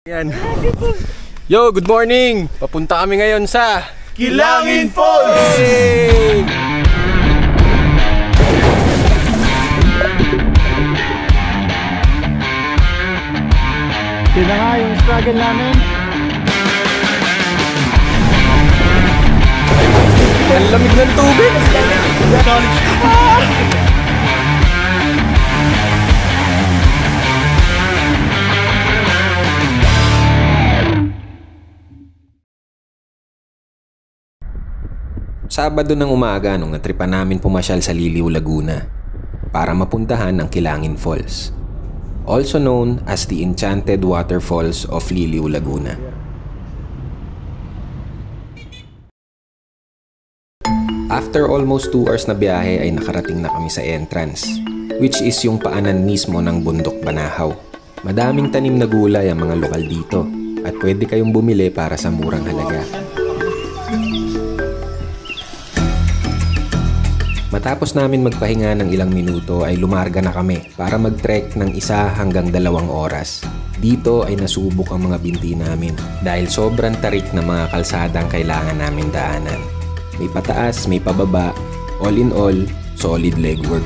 Yan. Yo, good morning! Papunta kami ngayon sa Kilangin Falls! Hey! Yun na nga yung struggle namin. Ang lamig ng tubig! Sabado ng umaga nung natripan namin pumasyal sa Liliw, Laguna para mapuntahan ang Kilangin Falls, also known as the Enchanted Waterfalls of Liliw, Laguna. After almost 2 hours na biyahe ay nakarating na kami sa entrance, which is yung paanan mismo ng Bundok Banahaw. Madaming tanim na gulay ang mga lokal dito at pwede kayong bumili para sa murang halaga. Matapos namin magpahinga ng ilang minuto ay lumarga na kami para mag-trek ng 1 hanggang 2 oras. Dito ay nasubok ang mga binti namin dahil sobrang tarik na mga kalsadang kailangan namin daanan. May pataas, may pababa, all in all, solid legwork.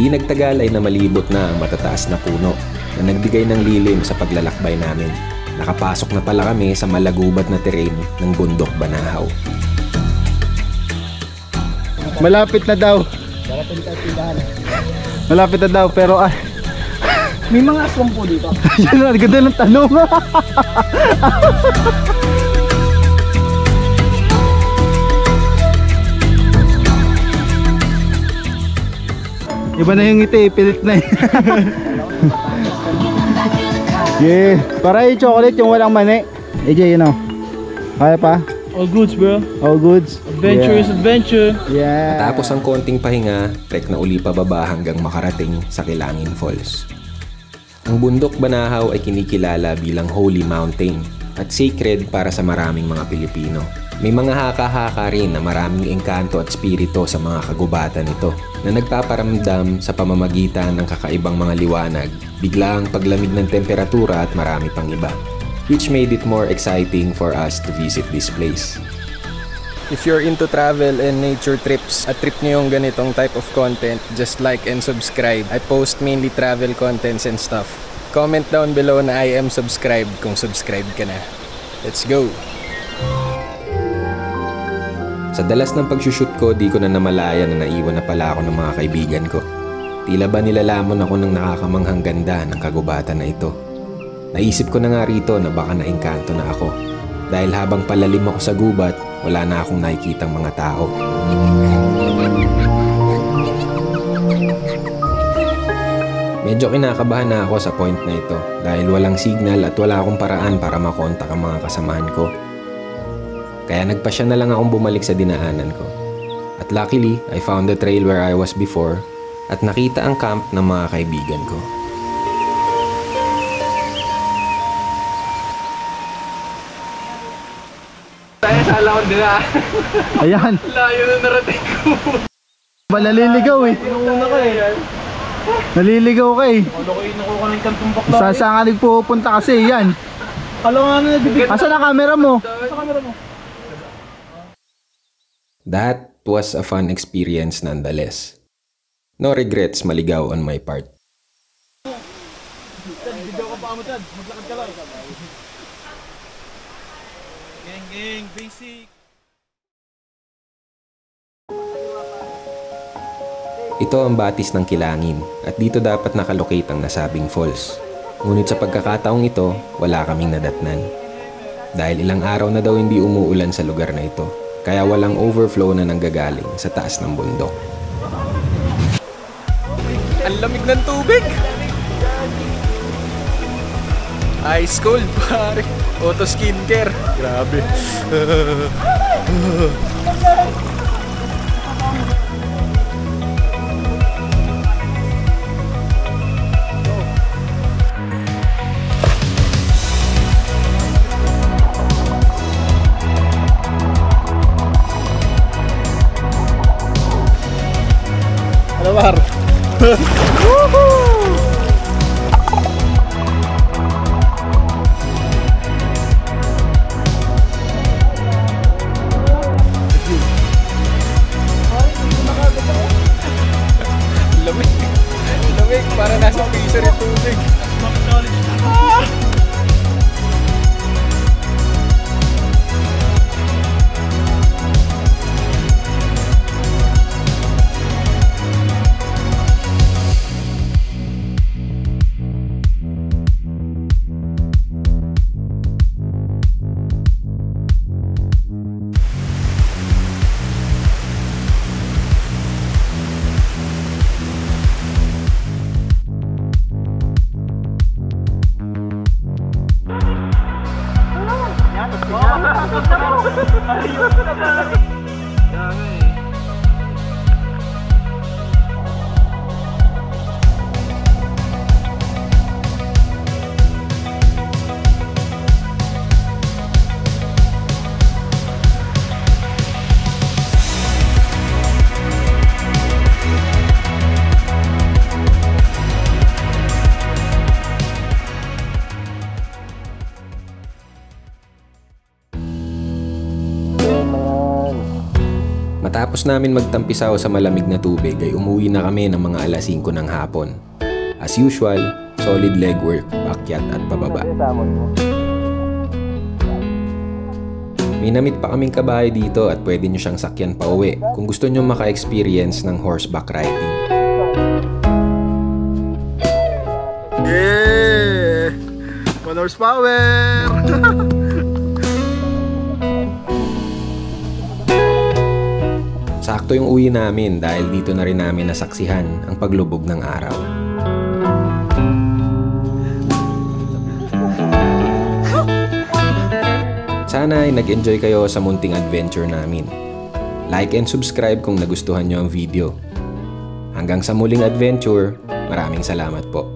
Di nagtagal ay namalibot na ang matataas na puno na nagbigay ng lilim sa paglalakbay namin. Nakapasok na pala kami sa malagubat na terrain ng Bundok Banahaw. Malapit na daw. Malapit na daw pero may mga aswang po dito. Yan ang ganda ng tanong. Iba na yung ngiti, pilit na. Yeah, para yung chocolate yung walang mani. AJ, you know. Kaya pa? All goods, bro. All goods. Adventure is adventure. Yeah. Matapos ang konting pahinga, trek na uli pababa hanggang makarating sa Kilangin Falls. Ang Bundok Banahaw ay kinikilala bilang Holy Mountain at sacred para sa maraming mga Pilipino. May mga haka-haka rin na maraming engkanto at spirito sa mga kagubatan nito na nagpaparamdam sa pamamagitan ng kakaibang mga liwanag, biglaang paglamig ng temperatura at marami pang iba, which made it more exciting for us to visit this place. If you're into travel and nature trips, at trip nyo yung ganitong type of content, just like and subscribe. I post mainly travel contents and stuff. Comment down below na I am subscribed kung subscribed ka na. Let's go! Sa dalas ng pagsushoot ko, di ko na namalaya na naiwan na pala ako ng mga kaibigan ko. Tila ba nilalamon ako ng nakakamanghang ganda ng kagubatan na ito. Naisip ko na nga rito na baka naengkanto na ako. Dahil habang palalim ako sa gubat, wala na akong nakikitang mga tao. Medyo kinakabahan na ako sa point na ito dahil walang signal at wala akong paraan para makontak ang mga kasamahan ko. Kaya nagpasya na lang akong bumalik sa dinaanan ko. At luckily, I found the trail where I was before at nakita ang camp ng mga kaibigan ko. Tayo sa alaon din na. Ayan. Layo na narating ko. Naliligaw eh. Pinuuna ka eh. Naliligaw ka eh. Ano ko inuko ka ng kantong bakla? Saan ka nagpupunta kasi yan? Kala nga na nabibig. Asan ang camera mo? Sa camera mo. That was a fun experience nonetheless. No regrets, maligaw on my part. Bigyan ka pa mo, Tad. Maglakad ka lang. Gang, basic. Ito ang batis ng Kilangin at dito dapat nakalocate ang nasabing falls. Ngunit sa pagkakataong ito, wala kaming nadatnan. Dahil ilang araw na daw hindi umuulan sa lugar na ito, kaya walang overflow na nanggagaling sa taas ng bundok. Ang lamig ng tubig! Ice cold pare! Auto skincare! Grabe! Mar. Lamig. Lamig. Para nasa freezer yung tubig. Matapos namin magtampisaw sa malamig na tubig ay umuwi na kami ng mga alas 5 ng hapon. As usual, solid legwork, paakyat at pababa. May namit pa kaming kabayo dito at pwede nyo siyang sakyan pa uwi kung gusto nyo maka-experience ng horseback riding. Yeah! 1 horsepower! Sakto yung uwi namin dahil dito na rin namin nasaksihan ang paglubog ng araw. Sana ay nag-enjoy kayo sa munting adventure namin. Like and subscribe kung nagustuhan nyo ang video. Hanggang sa muling adventure, maraming salamat po.